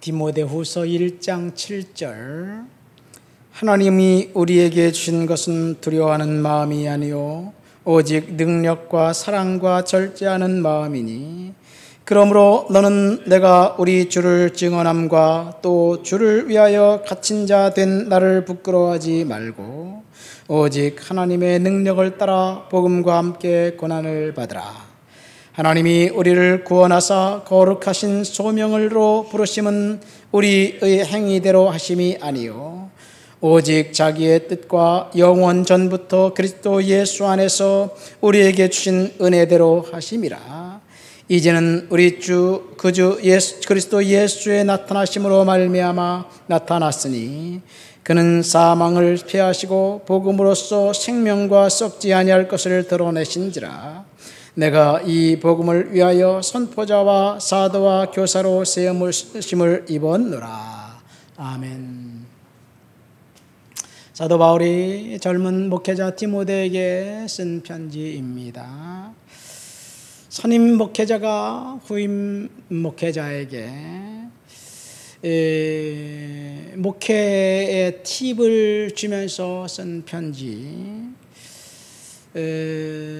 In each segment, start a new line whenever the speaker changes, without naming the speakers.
디모데후서 1장 7절 하나님이 우리에게 주신 것은 두려워하는 마음이 아니요 오직 능력과 사랑과 절제하는 마음이니 그러므로 너는 내가 우리 주를 증언함과 또 주를 위하여 갇힌 자 된 나를 부끄러워하지 말고 오직 하나님의 능력을 따라 복음과 함께 고난을 받으라. 하나님이 우리를 구원하사 거룩하신 소명으로 부르심은 우리의 행위대로 하심이 아니요 오직 자기의 뜻과 영원 전부터 그리스도 예수 안에서 우리에게 주신 은혜대로 하심이라. 이제는 우리 주 그리스도 예수의 나타나심으로 말미암아 나타났으니 그는 사망을 피하시고 복음으로써 생명과 썩지 아니할 것을 드러내신지라. 내가 이 복음을 위하여 선포자와 사도와 교사로 세움을 입었노라. 아멘. 사도 바울이 젊은 목회자 디모데에게 쓴 편지입니다. 선임 목회자가 후임 목회자에게 목회의 팁을 주면서 쓴 편지.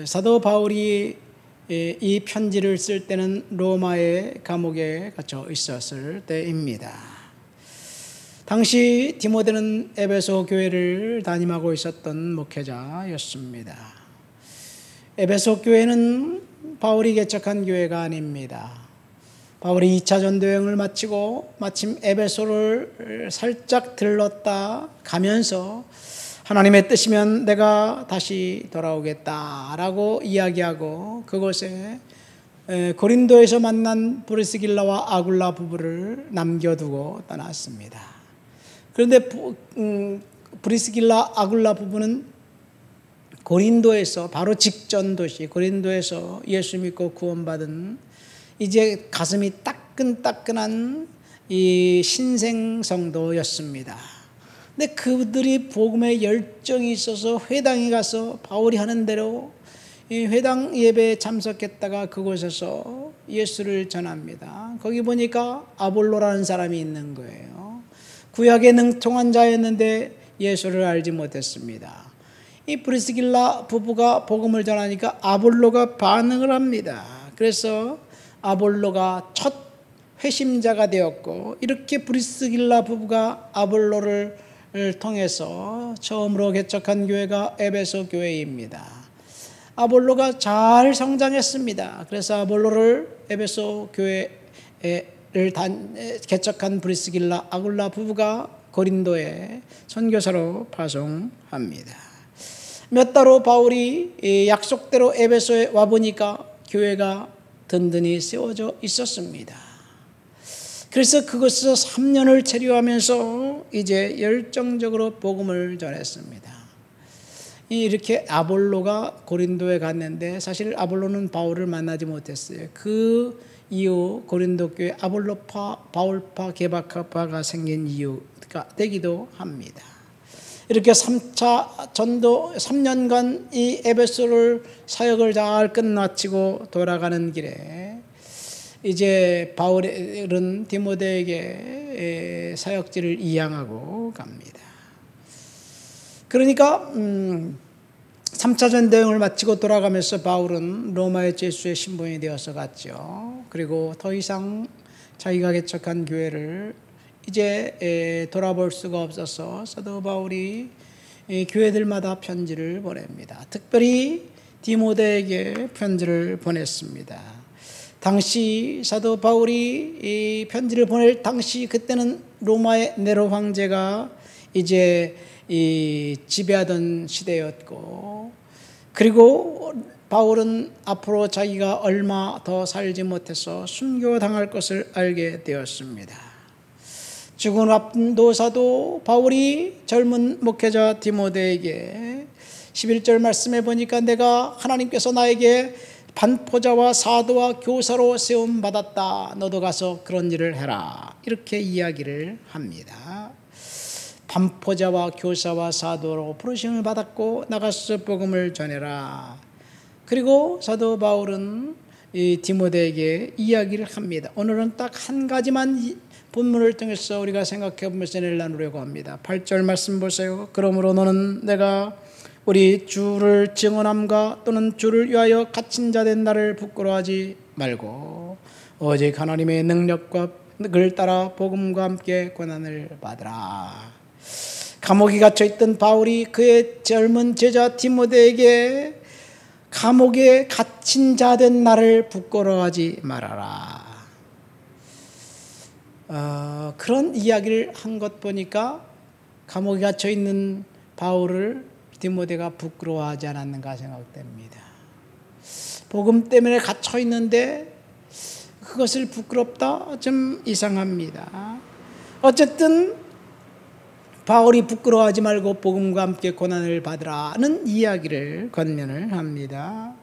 사도 바울이 이 편지를 쓸 때는 로마의 감옥에 갇혀 있었을 때입니다. 당시 디모데는 에베소 교회를 담임하고 있었던 목회자였습니다. 에베소 교회는 바울이 개척한 교회가 아닙니다. 바울이 2차 전도여행을 마치고 마침 에베소를 살짝 들렀다 가면서 하나님의 뜻이면 내가 다시 돌아오겠다라고 이야기하고 그곳에 고린도에서 만난 브리스길라와 아굴라 부부를 남겨두고 떠났습니다. 그런데 브리스길라 아굴라 부부는 고린도에서 바로 직전 도시 고린도에서 예수 믿고 구원받은 이제 가슴이 따끈따끈한 이 신생 성도였습니다. 근데 그들이 복음에 열정이 있어서 회당에 가서 바울이 하는 대로 이 회당 예배에 참석했다가 그곳에서 예수를 전합니다. 거기 보니까 아볼로라는 사람이 있는 거예요. 구약에 능통한 자였는데 예수를 알지 못했습니다. 이 브리스길라 부부가 복음을 전하니까 아볼로가 반응을 합니다. 그래서 아볼로가 첫 회심자가 되었고 이렇게 브리스길라 부부가 아볼로를 통해서 처음으로 개척한 교회가 에베소 교회입니다. 아볼로가 잘 성장했습니다. 그래서 아볼로를 에베소 교회를 개척한 브리스길라 아굴라 부부가 고린도에 선교사로 파송합니다. 몇 달 후 바울이 약속대로 에베소에 와보니까 교회가 든든히 세워져 있었습니다. 그래서 그곳에서 3년을 체류하면서 이제 열정적으로 복음을 전했습니다. 이렇게 아볼로가 고린도에 갔는데 사실 아볼로는 바울을 만나지 못했어요. 그 이후 고린도 교회 아볼로파, 바울파, 게바카파가 생긴 이유가 되기도 합니다. 이렇게 3차 전도 3년간 이 에베소를 사역을 잘 끝마치고 돌아가는 길에 이제 바울은 디모데에게 사역지를 이양하고 갑니다. 그러니까 3차 전도여행을 마치고 돌아가면서 바울은 로마의 제수의 신분이 되어서 갔죠. 그리고 더 이상 자기가 개척한 교회를 이제 돌아볼 수가 없어서 사도 바울이 교회들마다 편지를 보냅니다. 특별히 디모데에게 편지를 보냈습니다. 당시 사도 바울이 이 편지를 보낼 당시 그때는 로마의 네로 황제가 이제 지배하던 시대였고 그리고 바울은 앞으로 자기가 얼마 더 살지 못해서 순교당할 것을 알게 되었습니다. 죽은 앞도사도 바울이 젊은 목회자 디모데에게 11절 말씀해 보니까 내가 하나님께서 나에게 반포자와 사도와 교사로 세움 받았다. 너도 가서 그런 일을 해라. 이렇게 이야기를 합니다. 반포자와 교사와 사도로 부르심을 받았고 나가서 복음을 전해라. 그리고 사도 바울은 이 디모데에게 이야기를 합니다. 오늘은 딱 한 가지만 본문을 통해서 우리가 생각해 보면서 나누려고 합니다. 8절 말씀 보세요. 그러므로 너는 내가 우리 주를 증언함과 또는 주를 위하여 갇힌 자 된 나를 부끄러워하지 말고 오직 하나님의 능력과 을 따라 복음과 함께 고난을 받으라. 감옥에 갇혀있던 바울이 그의 젊은 제자 디모데에게 감옥에 갇힌 자 된 나를 부끄러워하지 말아라. 그런 이야기를 한 것 보니까 감옥에 갇혀있는 바울을 디모데가 부끄러워하지 않았는가 생각됩니다. 복음 때문에 갇혀있는데 그것을 부끄럽다? 좀 이상합니다. 어쨌든 바울이 부끄러워하지 말고 복음과 함께 고난을 받으라는 이야기를 권면을 합니다.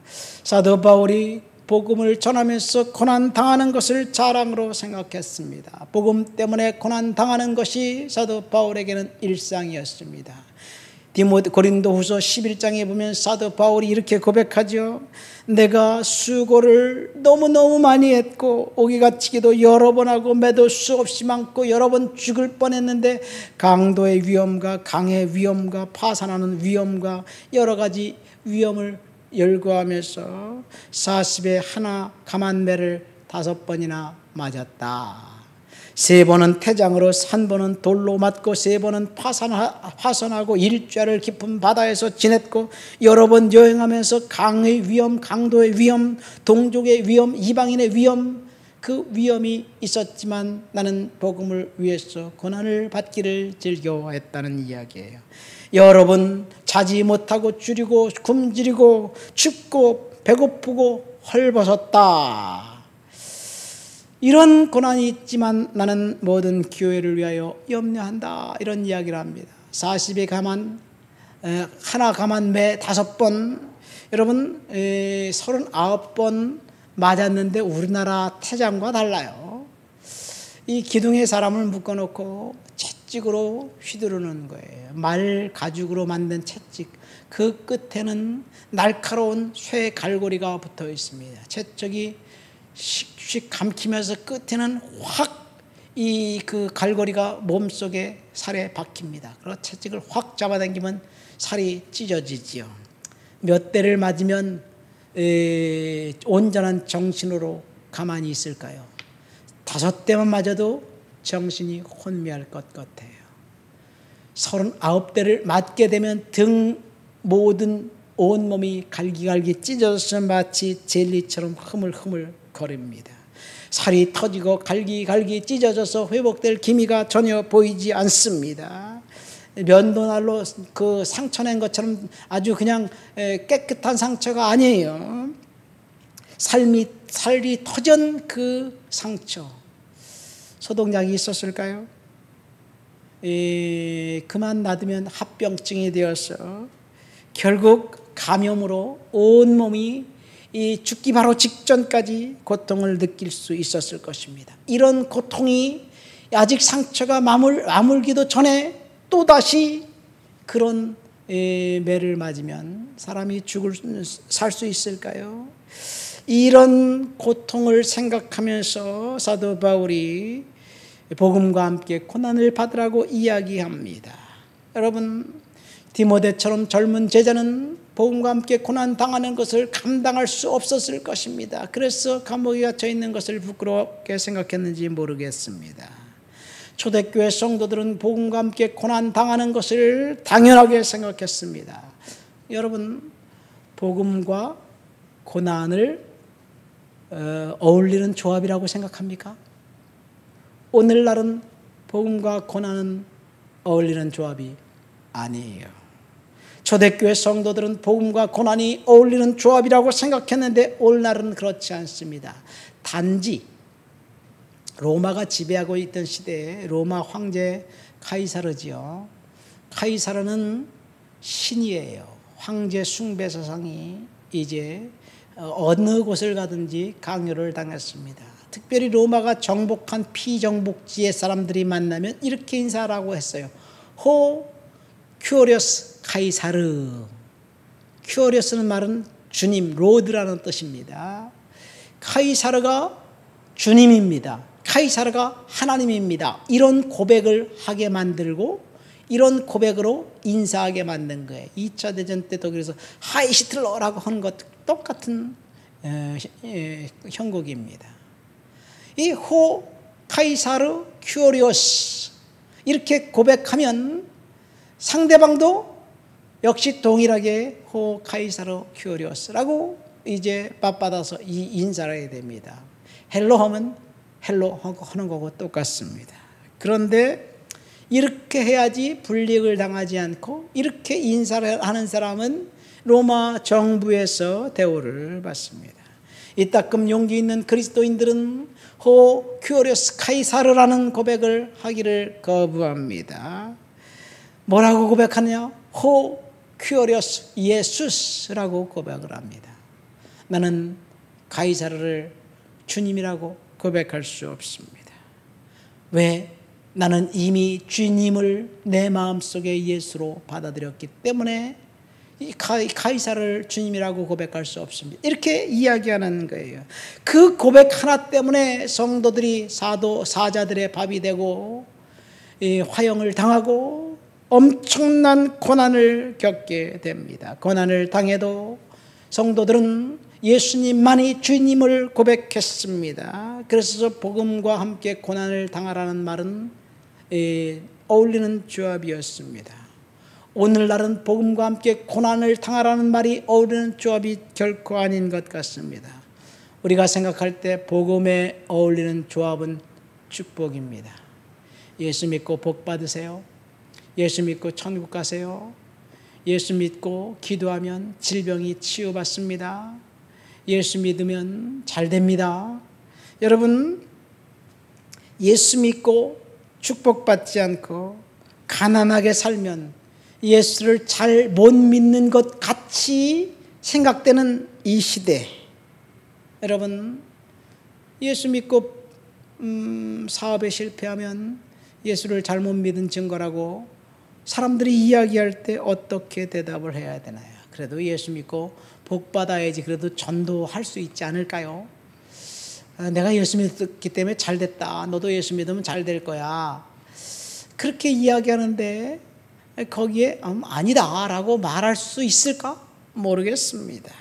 사도 바울이 복음을 전하면서 고난 당하는 것을 자랑으로 생각했습니다. 복음 때문에 고난 당하는 것이 사도 바울에게는 일상이었습니다. 고린도후서 11장에 보면 사도 바울이 이렇게 고백하죠. 내가 수고를 너무너무 많이 했고 오기가 치기도 여러 번 하고 매도 수없이 많고 여러 번 죽을 뻔했는데 강도의 위험과 강의 위험과 파산하는 위험과 여러 가지 위험을 열거하면서 40에 하나 감한 매를 5번이나 맞았다. 3번은 태장으로 3번은 돌로 맞고 3번은 파선하고 일죄를 깊은 바다에서 지냈고 여러 번 여행하면서 강의 위험, 강도의 위험, 동족의 위험, 이방인의 위험, 그 위험이 있었지만 나는 복음을 위해서 고난을 받기를 즐겨했다는 이야기예요. 여러 번 자지 못하고 줄이고 굶주리고 춥고 배고프고 헐벗었다. 이런 고난이 있지만 나는 모든 교회를 위하여 염려한다. 이런 이야기를 합니다. 40에 감한 하나 감한 매 5번, 여러분 39번 맞았는데 우리나라 태장과 달라요. 이 기둥에 사람을 묶어놓고 채찍으로 휘두르는 거예요. 말 가죽으로 만든 채찍, 그 끝에는 날카로운 쇠 갈고리가 붙어 있습니다. 채찍이 씩씩 감키면서 끝에는 확 이 그 갈고리가 몸속에 살에 박힙니다. 그리고 채찍을 확 잡아당기면 살이 찢어지지요. 몇 대를 맞으면 온전한 정신으로 가만히 있을까요? 5대만 맞아도 정신이 혼미할 것 같아요. 39대를 맞게 되면 등 모든 온몸이 갈기갈기 찢어져서 마치 젤리처럼 흐물흐물 거립니다. 살이 터지고 갈기갈기 찢어져서 회복될 기미가 전혀 보이지 않습니다. 면도날로 그 상처 낸 것처럼 아주 그냥 깨끗한 상처가 아니에요. 살이 터진 그 상처, 소독약이 있었을까요? 그만 놔두면 합병증이 되어서 결국 감염으로 온몸이 죽기 바로 직전까지 고통을 느낄 수 있었을 것입니다. 이런 고통이 아직 상처가 아물기도 전에 또다시 그런 매를 맞으면 사람이 살 수 있을까요? 이런 고통을 생각하면서 사도 바울이 복음과 함께 고난을 받으라고 이야기합니다. 여러분, 디모데처럼 젊은 제자는 복음과 함께 고난 당하는 것을 감당할 수 없었을 것입니다. 그래서 감옥에 갇혀 있는 것을 부끄럽게 생각했는지 모르겠습니다. 초대교회 성도들은 복음과 함께 고난 당하는 것을 당연하게 생각했습니다. 여러분, 복음과 고난을 어울리는 조합이라고 생각합니까? 오늘날은 복음과 고난은 어울리는 조합이 아니에요. 초대교회 성도들은 복음과 고난이 어울리는 조합이라고 생각했는데 오늘날은 그렇지 않습니다. 단지 로마가 지배하고 있던 시대에 로마 황제 카이사르지요. 카이사르는 신이에요. 황제 숭배 사상이 이제 어느 곳을 가든지 강요를 당했습니다. 특별히 로마가 정복한 피정복지의 사람들이 만나면 이렇게 인사라고 했어요. 호 큐리어스 카이사르. 큐리어스는 말은 주님, 로드라는 뜻입니다. 카이사르가 주님입니다. 카이사르가 하나님입니다. 이런 고백을 하게 만들고 이런 고백으로 인사하게 만든 거예요. 2차 대전 때 독일에서 하이 히틀러라고 하는 것 똑같은 형국입니다. 이 호 카이사르 큐리오스 이렇게 고백하면 상대방도 역시 동일하게 호 카이사르 큐리오스라고 이제 밥받아서 이 인사를 해야 됩니다. 헬로 하면 헬로 하는 거고 똑같습니다. 그런데 이렇게 해야지 불이익을 당하지 않고 이렇게 인사를 하는 사람은 로마 정부에서 대우를 받습니다. 이따금 용기 있는 그리스도인들은 호 큐리오스 카이사르라는 고백을 하기를 거부합니다. 뭐라고 고백하냐? 호 큐리오스 예수스라고 고백을 합니다. 나는 카이사르를 주님이라고 고백할 수 없습니다. 왜? 나는 이미 주님을 내 마음속에 예수로 받아들였기 때문에 이 카이사르를 주님이라고 고백할 수 없습니다. 이렇게 이야기하는 거예요. 그 고백 하나 때문에 성도들이 사자들의 밥이 되고 화형을 당하고 엄청난 고난을 겪게 됩니다. 고난을 당해도 성도들은 예수님만이 주님을 고백했습니다. 그래서 복음과 함께 고난을 당하라는 말은 어울리는 조합이었습니다. 오늘날은 복음과 함께 고난을 당하라는 말이 어울리는 조합이 결코 아닌 것 같습니다. 우리가 생각할 때 복음에 어울리는 조합은 축복입니다. 예수 믿고 복 받으세요. 예수 믿고 천국 가세요. 예수 믿고 기도하면 질병이 치유받습니다. 예수 믿으면 잘 됩니다. 여러분, 예수 믿고 축복받지 않고 가난하게 살면 예수를 잘 못 믿는 것 같이 생각되는 이 시대, 여러분, 예수 믿고 사업에 실패하면 예수를 잘못 믿은 증거라고 사람들이 이야기할 때 어떻게 대답을 해야 되나요? 그래도 예수 믿고 복 받아야지 그래도 전도할 수 있지 않을까요? 내가 예수 믿었기 때문에 잘 됐다. 너도 예수 믿으면 잘 될 거야. 그렇게 이야기하는데 거기에 아니다 라고 말할 수 있을까? 모르겠습니다.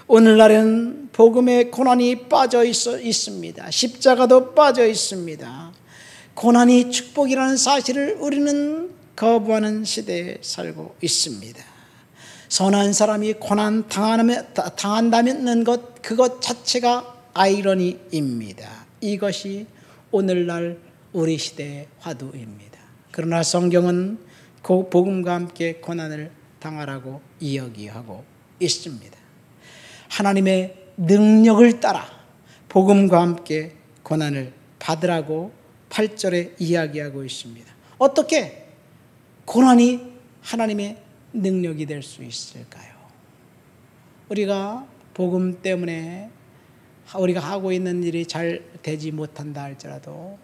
오늘날은 복음에 고난이 빠져 있습니다. 십자가도 빠져 있습니다. 고난이 축복이라는 사실을 우리는 거부하는 시대에 살고 있습니다. 선한 사람이 고난 당한다는 것, 그것 자체가 아이러니입니다. 이것이 오늘날 우리 시대의 화두입니다. 그러나 성경은 그 복음과 함께 고난을 당하라고 이야기하고 있습니다. 하나님의 능력을 따라 복음과 함께 고난을 받으라고 8절에 이야기하고 있습니다. 어떻게 고난이 하나님의 능력이 될 수 있을까요? 우리가 복음 때문에 우리가 하고 있는 일이 잘 되지 못한다 할지라도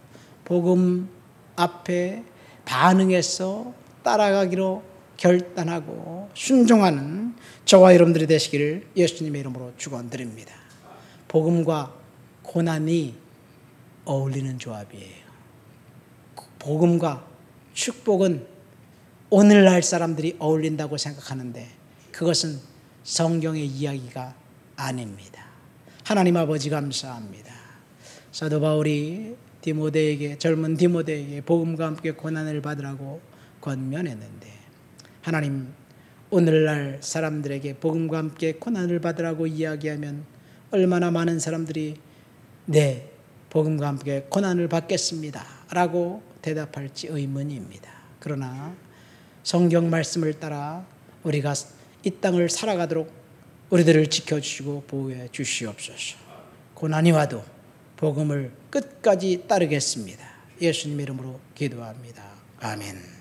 복음 앞에 반응해서 따라가기로 결단하고 순종하는 저와 여러분들이 되시기를 예수님의 이름으로 축원드립니다. 복음과 고난이 어울리는 조합이에요. 복음과 축복은 오늘날 사람들이 어울린다고 생각하는데 그것은 성경의 이야기가 아닙니다. 하나님 아버지 감사합니다. 사도 바울이 젊은 디모데에게 복음과 함께 고난을 받으라고 권면했는데 하나님, 오늘날 사람들에게 복음과 함께 고난을 받으라고 이야기하면 얼마나 많은 사람들이 네, 복음과 함께 고난을 받겠습니다 라고 대답할지 의문입니다. 그러나 성경 말씀을 따라 우리가 이 땅을 살아가도록 우리들을 지켜주시고 보호해 주시옵소서. 고난이 와도 복음을 끝까지 따르겠습니다. 예수님 이름으로 기도합니다. 아멘.